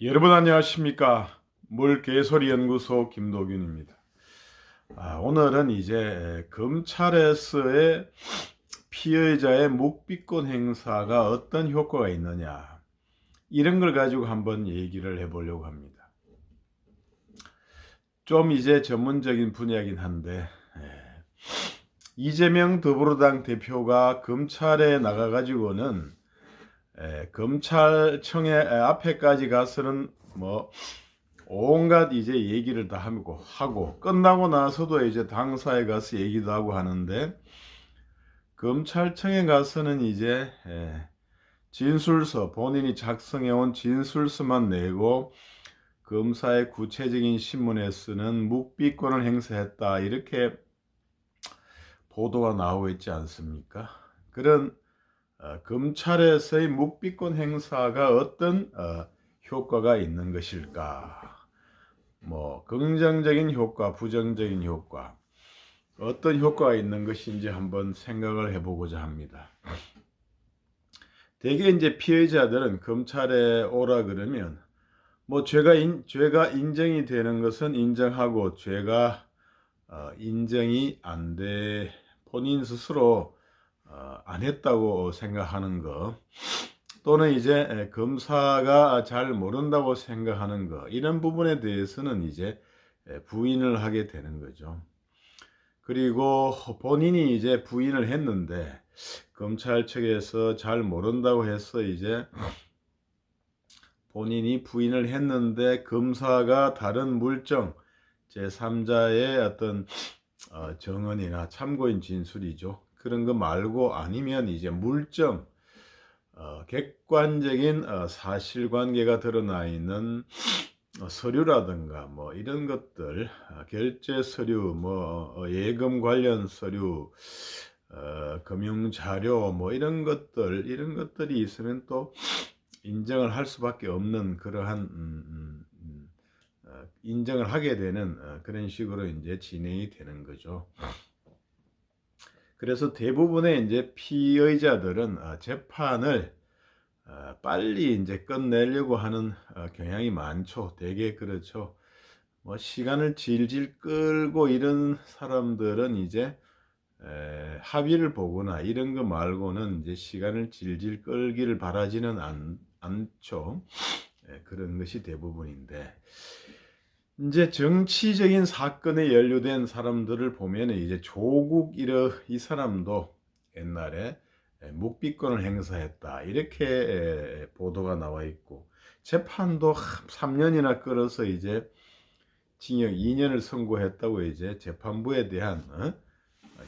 여러분 안녕하십니까? 물개소리연구소 김도균입니다. 오늘은 이제 검찰에서의 피의자의 묵비권 행사가 어떤 효과가 있느냐, 이런 걸 가지고 한번 얘기를 해보려고 합니다. 좀 이제 전문적인 분야이긴 한데, 이재명 더불어당 대표가 검찰에 나가가지고는 검찰청의 앞에까지 가서는 뭐 온갖 이제 얘기를 다 하고 끝나고 나서도 이제 당사에 가서 얘기도 하고 하는데, 검찰청에 가서는 이제 진술서, 본인이 작성해온 진술서만 내고 검사의 구체적인 신문에 쓰는 묵비권을 행사했다, 이렇게 보도가 나오고 있지 않습니까? 그런 검찰에서의 묵비권 행사가 어떤 효과가 있는 것일까? 뭐 긍정적인 효과, 부정적인 효과, 어떤 효과가 있는 것인지 한번 생각을 해보고자 합니다. 대개 이제 피해자들은 검찰에 오라 그러면 뭐 죄가 인정이 되는 것은 인정하고, 죄가 인정이 안 돼, 본인 스스로 안 했다고 생각하는 거, 또는 이제 검사가 잘 모른다고 생각하는 거, 이런 부분에 대해서는 이제 부인을 하게 되는 거죠. 그리고 본인이 이제 부인을 했는데 검찰 측에서 잘 모른다고 해서 이제 본인이 부인을 했는데 검사가 다른 물증, 제3자의 어떤 증언이나 참고인 진술이죠, 그런 거 말고 아니면 이제 물증, 객관적인 사실관계가 드러나 있는 서류라든가 뭐 이런 것들, 결제 서류, 뭐 예금 관련 서류, 금융 자료, 뭐 이런 것들이 있으면 또 인정을 할 수밖에 없는 그러한 인정을 하게 되는 그런 식으로 이제 진행이 되는 거죠. 그래서 대부분의 이제 피의자들은 재판을 빨리 이제 끝내려고 하는 경향이 많죠. 되게 그렇죠. 뭐 시간을 질질 끌고 이런 사람들은 이제 합의를 보거나 이런 거 말고는 이제 시간을 질질 끌기를 바라지는 않죠. 그런 것이 대부분인데, 이제 정치적인 사건에 연루된 사람들을 보면 이제 조국 이 사람도 옛날에 묵비권을 행사했다, 이렇게 보도가 나와 있고, 재판도 3년이나 끌어서 이제 징역 2년을 선고했다고 이제 재판부에 대한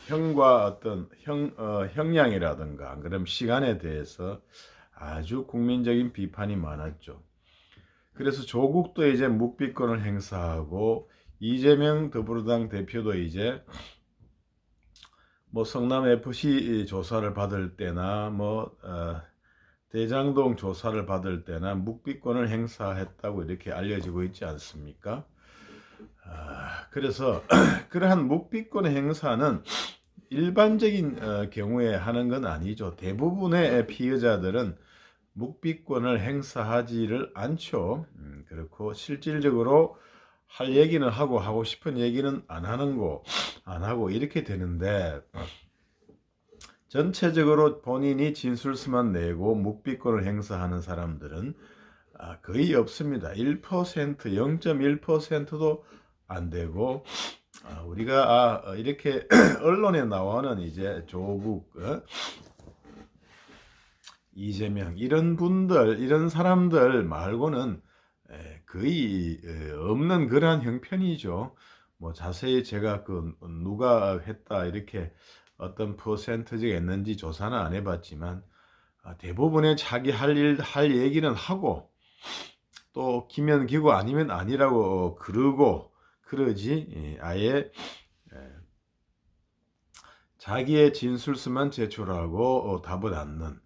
형과 어떤 형량이라든가 그럼 시간에 대해서 아주 국민적인 비판이 많았죠. 그래서 조국도 이제 묵비권을 행사하고, 이재명 더불어당 대표도 이제 뭐 성남 FC 조사를 받을 때나 뭐 대장동 조사를 받을 때나 묵비권을 행사했다고 이렇게 알려지고 있지 않습니까? 그래서 그러한 묵비권 행사는 일반적인 경우에 하는 건 아니죠. 대부분의 피의자들은 묵비권을 행사하지를 않죠. 그렇고 실질적으로 할 얘기는 하고 싶은 얘기는 안 하고 이렇게 되는데, 전체적으로 본인이 진술서만 내고 묵비권을 행사하는 사람들은 거의 없습니다. 1%, 0.1%도 안 되고, 우리가 이렇게 언론에 나오는 이제 조국, 이재명 이런 분들, 이런 사람들 말고는 거의 없는 그러한 형편이죠. 뭐 자세히 제가 누가 했다 이렇게 어떤 퍼센트지가 있는지 조사는 안 해봤지만, 대부분의 자기 할 얘기는 하고, 또 기면 기고 아니면 아니라고 그러지, 아예 자기의 진술서만 제출하고 답을 않는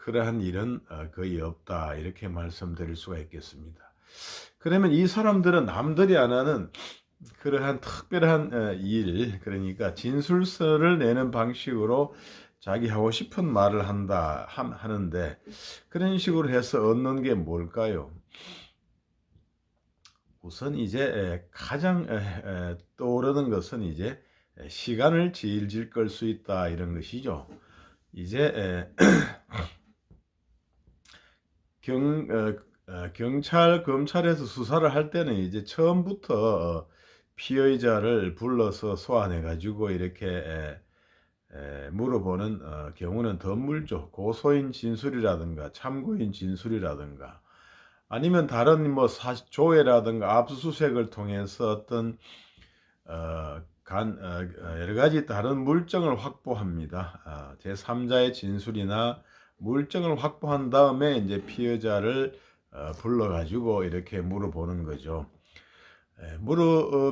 그러한 일은 거의 없다, 이렇게 말씀드릴 수가 있겠습니다. 그러면 이 사람들은 남들이 안 하는 그러한 특별한 일, 그러니까 진술서를 내는 방식으로 자기 하고 싶은 말을 하는데, 그런 식으로 해서 얻는 게 뭘까요? 우선 이제 가장 떠오르는 것은 이제 시간을 질질 끌 수 있다 이런 것이죠. 이제 경찰 검찰에서 수사를 할 때는 이제 처음부터 피의자를 불러서 소환해 가지고 이렇게 물어보는 경우는 드물죠. 고소인 진술이라든가 참고인 진술이라든가 아니면 다른 뭐 조회라든가 압수수색을 통해서 어떤 여러 가지 다른 물증을 확보합니다. 제3자의 진술이나 물증을 확보한 다음에 이제 피해자를 불러가지고 이렇게 물어보는 거죠.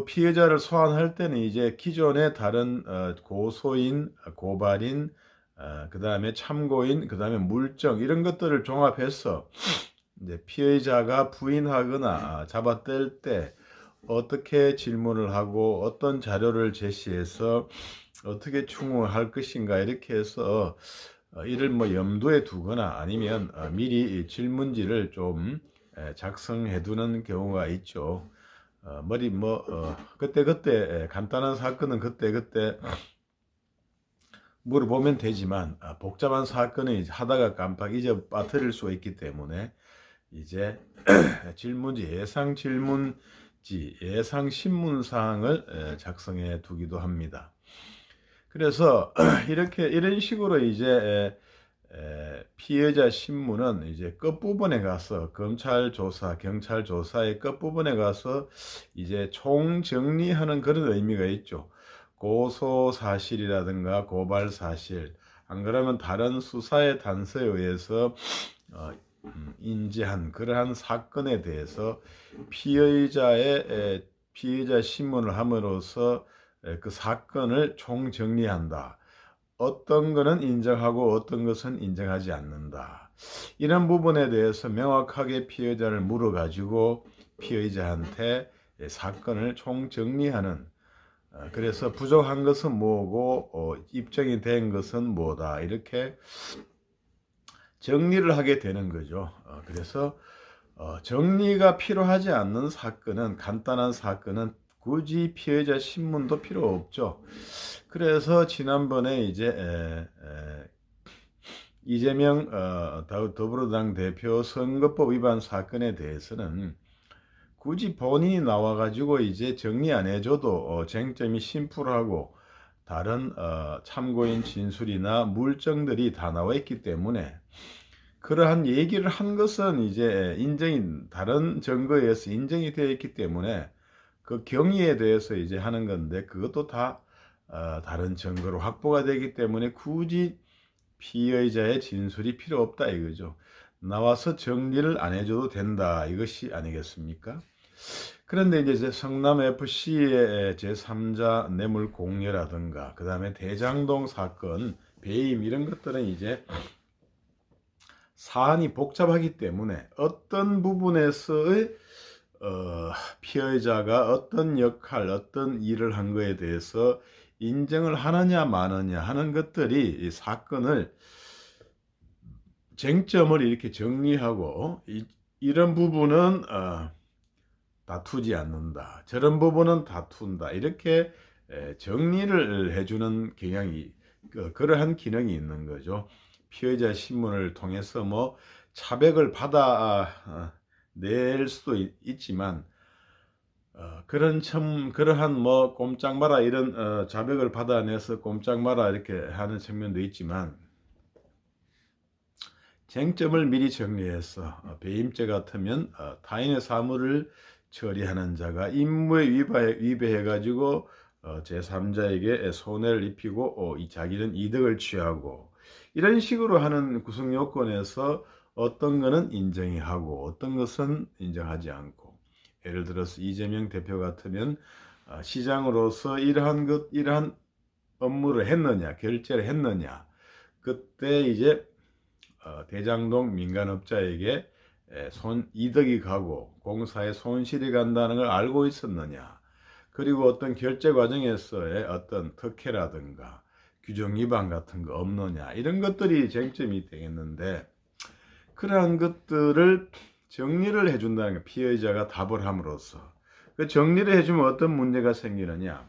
피해자를 소환할 때는 이제 기존의 다른 고소인, 고발인, 그 다음에 참고인, 그 다음에 물증 이런 것들을 종합해서 이제 피해자가 부인하거나 잡아뗄 때 어떻게 질문을 하고 어떤 자료를 제시해서 어떻게 충원할 것인가 이렇게 해서 이를 뭐 염두에 두거나 아니면 미리 질문지를 좀 작성해 두는 경우가 있죠. 그때 간단한 사건은 그때 물어보면 되지만 복잡한 사건은 이제 하다가 깜빡 잊어 빠뜨릴 수가 있기 때문에 이제 예상 질문지, 예상 신문 사항을 작성해 두기도 합니다. 그래서 이런 식으로 이제 피해자 신문은 이제 끝부분에 가서 검찰 조사, 경찰 조사의 끝부분에 가서 이제 총정리하는 그런 의미가 있죠. 고소 사실이라든가 고발 사실, 안 그러면 다른 수사의 단서에 의해서 인지한 그러한 사건에 대해서 피해자 신문을 함으로써 그 사건을 총정리한다. 어떤 것은 인정하고 어떤 것은 인정하지 않는다. 이런 부분에 대해서 명확하게 피해자를 물어가지고 피해자한테 사건을 총정리하는 그래서 부족한 것은 뭐고 입증이 된 것은 뭐다 이렇게 정리를 하게 되는 거죠. 그래서 정리가 필요하지 않는 사건은 간단한 사건은 굳이 피해자 신문도 필요 없죠. 그래서 지난번에 이제 이재명 더불어당 대표 선거법 위반 사건에 대해서는 굳이 본인이 나와가지고 이제 정리 안 해줘도 쟁점이 심플하고 다른 참고인 진술이나 물증들이 다 나와 있기 때문에 그러한 얘기를 한 것은 이제 다른 증거에 의해서 인정이 되어 있기 때문에 그 경위에 대해서 이제 하는 건데 그것도 다 다른 증거로 확보가 되기 때문에 굳이 피의자의 진술이 필요 없다 이거죠. 나와서 정리를 안 해줘도 된다 이것이 아니겠습니까? 그런데 이제 성남FC의 제3자 뇌물 공여라든가 그 다음에 대장동 사건, 배임 이런 것들은 이제 사안이 복잡하기 때문에 어떤 부분에서의 피해자가 어떤 역할, 어떤 일을 한 거에 대해서 인정을 하느냐 마느냐 하는 것들이 이 사건을 쟁점을 이렇게 정리하고 이런 부분은 다투지 않는다. 저런 부분은 다툰다. 이렇게 정리를 해주는 경향이 그러한 기능이 있는 거죠. 피해자 신문을 통해서 뭐 차백을 받아 낼 수도 있지만 그러한 뭐 꼼짝 마라 이런 자백을 받아내서 꼼짝 마라 이렇게 하는 측면도 있지만 쟁점을 미리 정리해서 배임죄 같으면 타인의 사물을 처리하는 자가 임무에 위배해 가지고 제3자에게 손해를 입히고 이 자기는 이득을 취하고 이런 식으로 하는 구성 요건에서 어떤 것은 인정이 하고 어떤 것은 인정하지 않고 예를 들어서 이재명 대표 같으면 시장으로서 이러한 업무를 했느냐 결제를 했느냐 그때 이제 대장동 민간업자에게 이득이 가고 공사에 손실이 간다는 걸 알고 있었느냐 그리고 어떤 결제 과정에서의 어떤 특혜라든가 규정 위반 같은 거 없느냐 이런 것들이 쟁점이 되겠는데 그러한 것들을 정리를 해준다는 게 피해자가 답을 함으로써 그 정리를 해주면 어떤 문제가 생기느냐.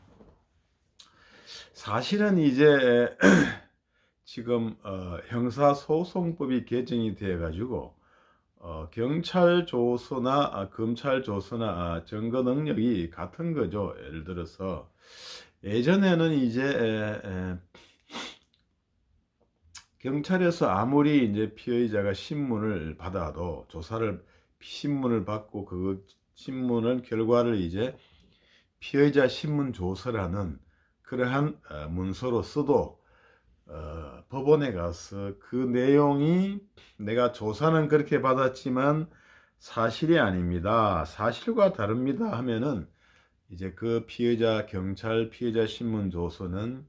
사실은 이제 지금 형사소송법이 개정이 되어 가지고 경찰 조서나 검찰 조서나 증거 능력이 같은 거죠. 예를 들어서 예전에는 이제 경찰에서 아무리 이제 피의자가 신문을 받아도 조사를 신문을 받고 그 신문을 결과를 이제 피의자 신문 조서라는 그러한 문서로 써도 법원에 가서 그 내용이 내가 조사는 그렇게 받았지만 사실이 아닙니다. 사실과 다릅니다 하면은 이제 그 피의자 경찰 피의자 신문 조서는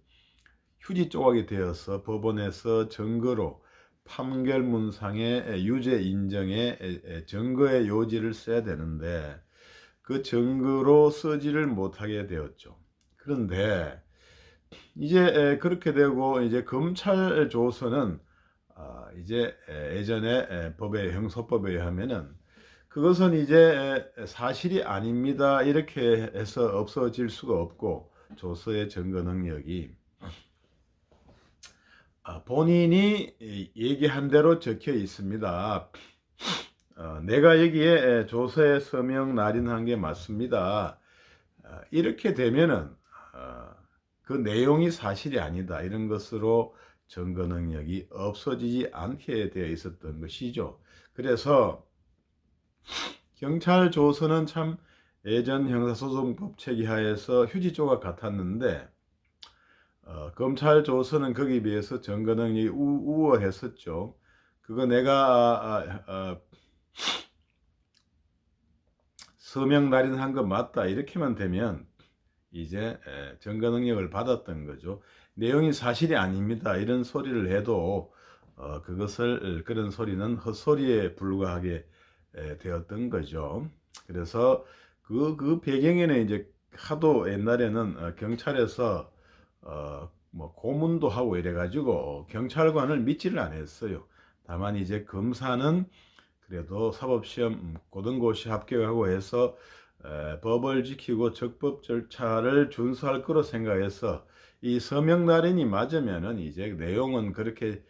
휴지 조각이 되어서 법원에서 증거로 판결문상의 유죄 인정의 증거의 요지를 써야 되는데 그 증거로 쓰지를 못하게 되었죠. 그런데 이제 그렇게 되고 이제 검찰 조서는 이제 예전에 법의 형소법에 의하면은 그것은 이제 사실이 아닙니다 이렇게 해서 없어질 수가 없고 조서의 증거 능력이 본인이 얘기한 대로 적혀 있습니다. 내가 여기에 조서에 서명 날인한 게 맞습니다. 이렇게 되면은 그 내용이 사실이 아니다 이런 것으로 증거 능력이 없어지지 않게 되어 있었던 것이죠. 그래서 경찰 조서는 참 예전 형사소송법 체계하에서 휴지 조각 같았는데 검찰 조서는 거기에 비해서 증거 능력이 우월했었죠. 그거 내가 서명 날인한 거 맞다 이렇게만 되면 이제 증거 능력을 받았던 거죠. 내용이 사실이 아닙니다 이런 소리를 해도 그런 소리는 헛소리에 불과하게 되었던 거죠. 그래서 그 배경에는 이제 하도 옛날에는 경찰에서 뭐 고문도 하고 이래가지고 경찰관을 믿지를 않았어요. 다만 이제 검사는 그래도 사법시험 고등고시 합격하고 해서 법을 지키고 적법 절차를 준수할 거로 생각해서 이 서명 날인이 맞으면은 이제 내용은 그렇게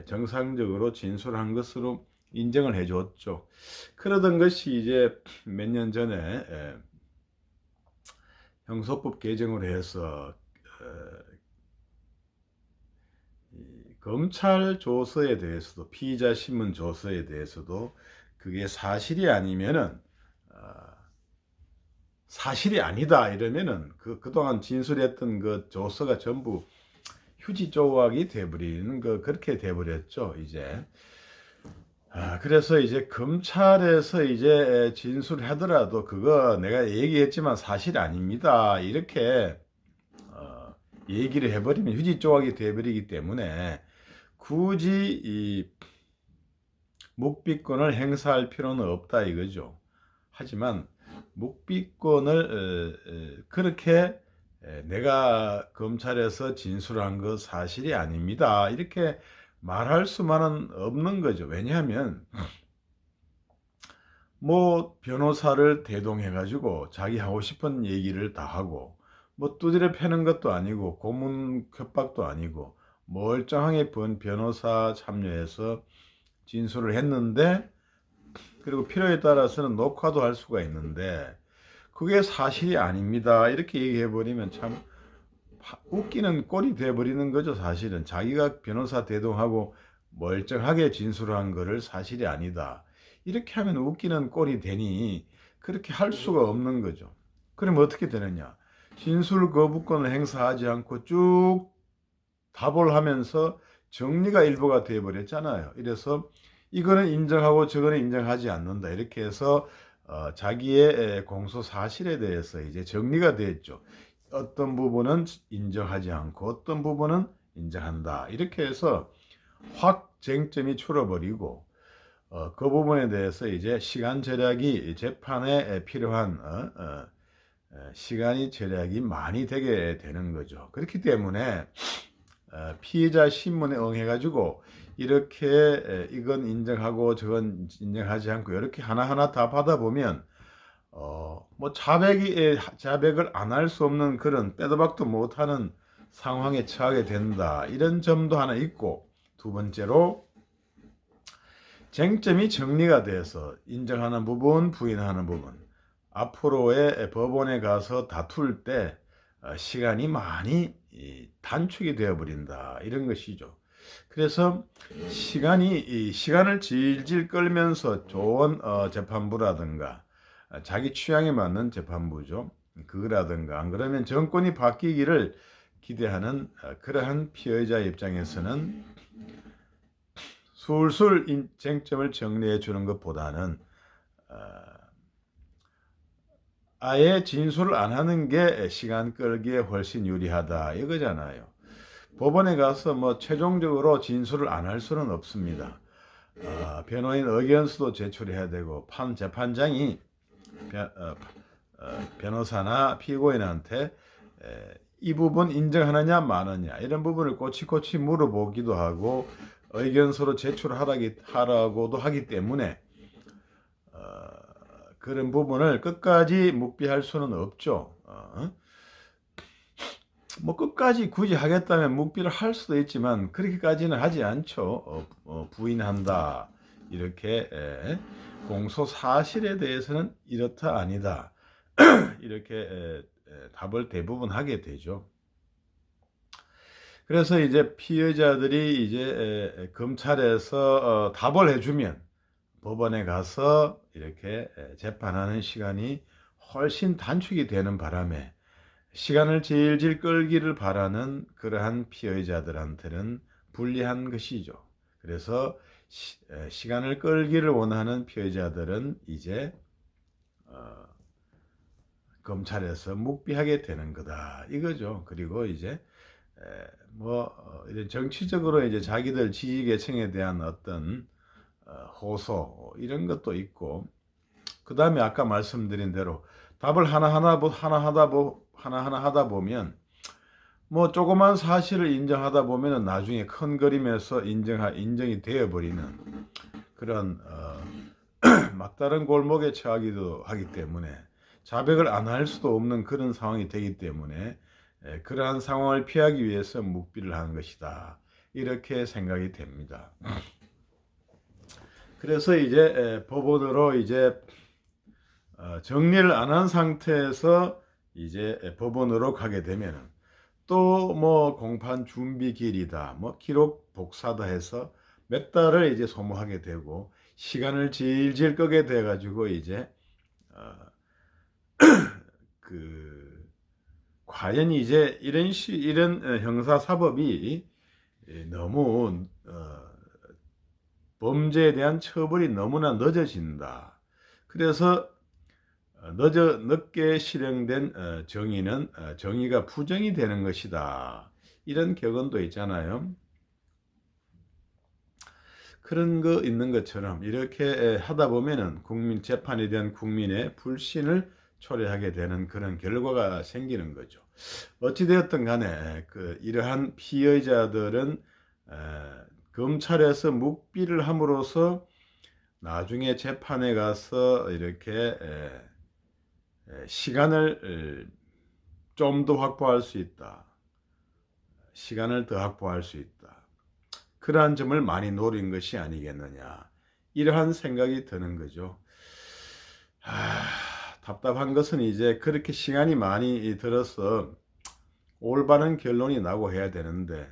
정상적으로 진술한 것으로 인정을 해줬죠. 그러던 것이 이제 몇 년 전에 형소법 개정을 해서 검찰 조서에 대해서도 피의자 신문 조서에 대해서도 그게 사실이 아니면은 사실이 아니다 이러면은 그동안 진술했던 그 조서가 전부 휴지 조각이 돼버리는 그렇게 돼버렸죠 이제. 그래서 이제 검찰에서 이제 진술하더라도 그거 내가 얘기했지만 사실 아닙니다 이렇게 얘기를 해버리면 휴지 조각이 돼버리기 때문에 굳이 이 묵비권을 행사할 필요는 없다 이거죠. 하지만 묵비권을 그렇게 내가 검찰에서 진술한 거 사실이 아닙니다 이렇게 말할 수만은 없는 거죠. 왜냐하면 뭐 변호사를 대동해 가지고 자기 하고 싶은 얘기를 다 하고 뭐 두드려 패는 것도 아니고 고문 협박도 아니고 멀쩡하게 변호사 참여해서 진술을 했는데 그리고 필요에 따라서는 녹화도 할 수가 있는데 그게 사실이 아닙니다 이렇게 얘기해 버리면 참 웃기는 꼴이 돼 버리는 거죠. 사실은 자기가 변호사 대동하고 멀쩡하게 진술한 거를 사실이 아니다 이렇게 하면 웃기는 꼴이 되니 그렇게 할 수가 없는 거죠. 그러면 어떻게 되느냐, 진술 거부권을 행사하지 않고 쭉 답을 하면서 정리가 일부가 되어 버렸잖아요. 이래서 이거는 인정하고 저거는 인정하지 않는다 이렇게 해서 자기의 공소 사실에 대해서 이제 정리가 됐죠. 어떤 부분은 인정하지 않고 어떤 부분은 인정한다 이렇게 해서 확 쟁점이 줄어버리고 그 부분에 대해서 이제 시간 절약이 재판에 필요한 시간이 절약이 많이 되게 되는 거죠. 그렇기 때문에 피해자 신문에 응해가지고 이렇게 이건 인정하고 저건 인정하지 않고 이렇게 하나하나 다 받아보면 뭐 자백을 안 할 수 없는 그런 빼도 박도 못하는 상황에 처하게 된다. 이런 점도 하나 있고, 두 번째로 쟁점이 정리가 돼서 인정하는 부분, 부인하는 부분, 앞으로의 법원에 가서 다툴 때 시간이 많이 단축이 되어 버린다. 이런 것이죠. 그래서 시간을 질질 끌면서 좋은 재판부라든가 자기 취향에 맞는 재판부죠. 그거라든가 안 그러면 정권이 바뀌기를 기대하는 그러한 피해자 입장에서는 술술 쟁점을 정리해 주는 것보다는 아예 진술을 안 하는 게 시간 끌기에 훨씬 유리하다 이거잖아요. 법원에 가서 뭐 최종적으로 진술을 안 할 수는 없습니다. 변호인 의견서도 제출해야 되고 재판장이 변호사나 피고인한테 이 부분 인정하느냐 마느냐 이런 부분을 꼬치꼬치 물어보기도 하고 의견서로 제출하라고도 하기 때문에 그런 부분을 끝까지 묵비할 수는 없죠. 뭐 끝까지 굳이 하겠다면 묵비를 할 수도 있지만 그렇게까지는 하지 않죠. 부인한다 이렇게 공소 사실에 대해서는 이렇다 아니다 이렇게 답을 대부분 하게 되죠. 그래서 이제 피해자들이 이제 검찰에서 답을 해주면 법원에 가서 이렇게 재판하는 시간이 훨씬 단축이 되는 바람에 시간을 질질 끌기를 바라는 그러한 피해자들한테는 불리한 것이죠. 그래서 시간을 끌기를 원하는 피해자들은 이제 검찰에서 묵비하게 되는 거다 이거죠. 그리고 이제 이런 정치적으로 이제 자기들 지지 계층에 대한 어떤 호소 이런 것도 있고, 그 다음에 아까 말씀드린 대로 답을 하나하나 하다 보면 뭐 조그만 사실을 인정하다 보면은 나중에 큰 그림에서 인정이 되어 버리는 그런 막다른 골목에 처하기도 하기 때문에 자백을 안 할 수도 없는 그런 상황이 되기 때문에 그러한 상황을 피하기 위해서 묵비를 하는 것이다. 이렇게 생각이 됩니다. 그래서 이제 법원으로 이제 정리를 안 한 상태에서 이제 법원으로 가게 되면 또 뭐 공판 준비 기일이다, 뭐 기록 복사다 해서 몇 달을 이제 소모하게 되고 시간을 질질 끄게 돼 가지고 이제 과연 이제 이런 형사 사법이 너무 범죄에 대한 처벌이 너무나 늦어진다. 그래서 늦게 실행된 정의가 부정이 되는 것이다. 이런 격언도 있잖아요. 그런 거 있는 것처럼 이렇게 하다 보면은 재판에 대한 국민의 불신을 초래하게 되는 그런 결과가 생기는 거죠. 어찌되었든 간에 이러한 피의자들은 검찰에서 묵비를 함으로써 나중에 재판에 가서 이렇게 시간을 좀 더 확보할 수 있다. 시간을 더 확보할 수 있다. 그러한 점을 많이 노린 것이 아니겠느냐. 이러한 생각이 드는 거죠. 답답한 것은 이제 그렇게 시간이 많이 들어서 올바른 결론이 나고 해야 되는데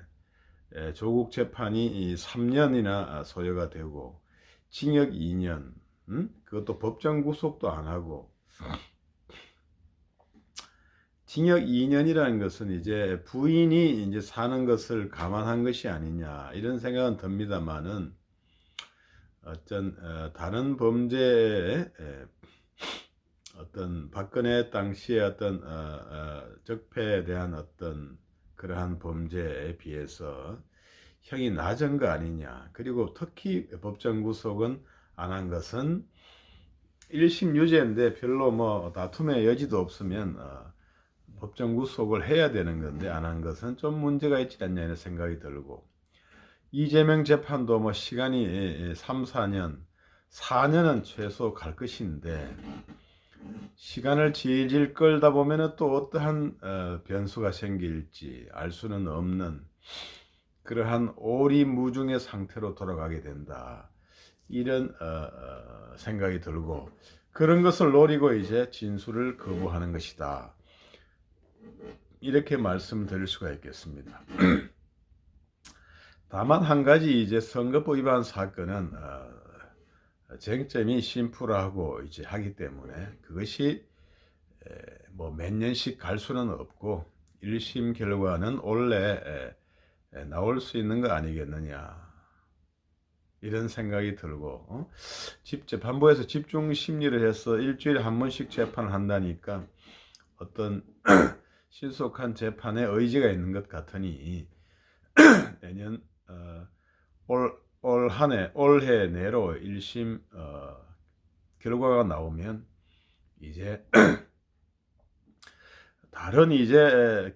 조국 재판이 3년이나 소요가 되고 징역 2년, 그것도 법정 구속도 안 하고 징역 2년이라는 것은 이제 부인이 이제 사는 것을 감안한 것이 아니냐 이런 생각은 듭니다만은 다른 범죄에 어떤 박근혜 당시의 어떤 적폐에 대한 어떤 그러한 범죄에 비해서 형이 낮은 거 아니냐. 그리고 특히 법정 구속은 안 한 것은 1심 유죄인데 별로 뭐 다툼의 여지도 없으면 법정 구속을 해야 되는 건데 안 한 것은 좀 문제가 있지 않냐는 생각이 들고, 이재명 재판도 뭐 시간이 3, 4년, 4년은 최소 갈 것인데 시간을 질질 끌다 보면은 또 어떠한 변수가 생길지 알 수는 없는 그러한 오리무중의 상태로 돌아가게 된다. 이런 생각이 들고 그런 것을 노리고 이제 진술을 거부하는 것이다. 이렇게 말씀드릴 수가 있겠습니다. 다만 한 가지 이제 선거법 위반 사건은 쟁점이 심플하고 이제 하기 때문에 그것이 뭐 몇 년씩 갈 수는 없고 1심 결과는 원래 나올 수 있는 거 아니겠느냐 이런 생각이 들고 재판부에서 집중 심리를 해서 일주일에 한 번씩 재판을 한다니까 어떤 신속한 재판에 의지가 있는 것 같으니 내년 올해 내로 1심 결과가 나오면 이제 다른 이제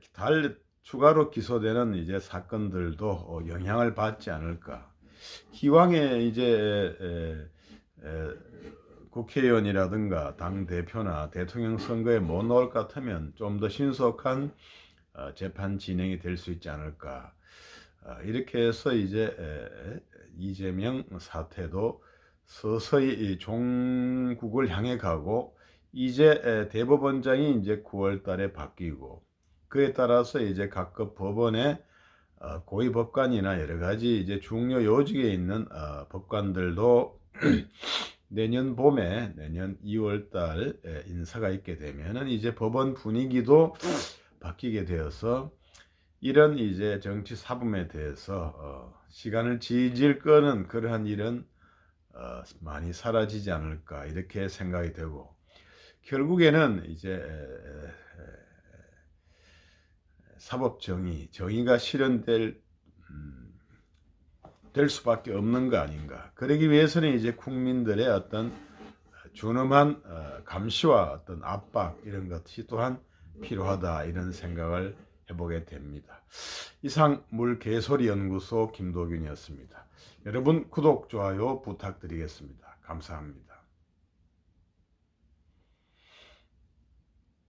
추가로 기소되는 이제 사건들도 영향을 받지 않을까. 기왕에 이제 국회의원이라든가 당 대표나 대통령 선거에 못 나올 것 같으면 좀 더 신속한 재판 진행이 될 수 있지 않을까. 이렇게 해서 이제 이재명 사태도 서서히 종국을 향해 가고 이제 대법원장이 이제 9월 달에 바뀌고 그에 따라서 이제 각급 법원의 고위 법관이나 여러 가지 이제 중요 요직에 있는 법관들도 내년 봄에 내년 2월 달 인사가 있게 되면은 이제 법원 분위기도 바뀌게 되어서 이런 이제 정치 사범에 대해서 시간을 질질 끄는 그러한 일은 많이 사라지지 않을까 이렇게 생각이 되고 결국에는 이제 사법 정의가 실현될 될 수밖에 없는 거 아닌가. 그러기 위해서는 이제 국민들의 어떤 준엄한 감시와 어떤 압박 이런 것이 또한 필요하다 이런 생각을 해보게 됩니다. 이상 물개소리 연구소 김도균이었습니다. 여러분 구독, 좋아요 부탁드리겠습니다. 감사합니다.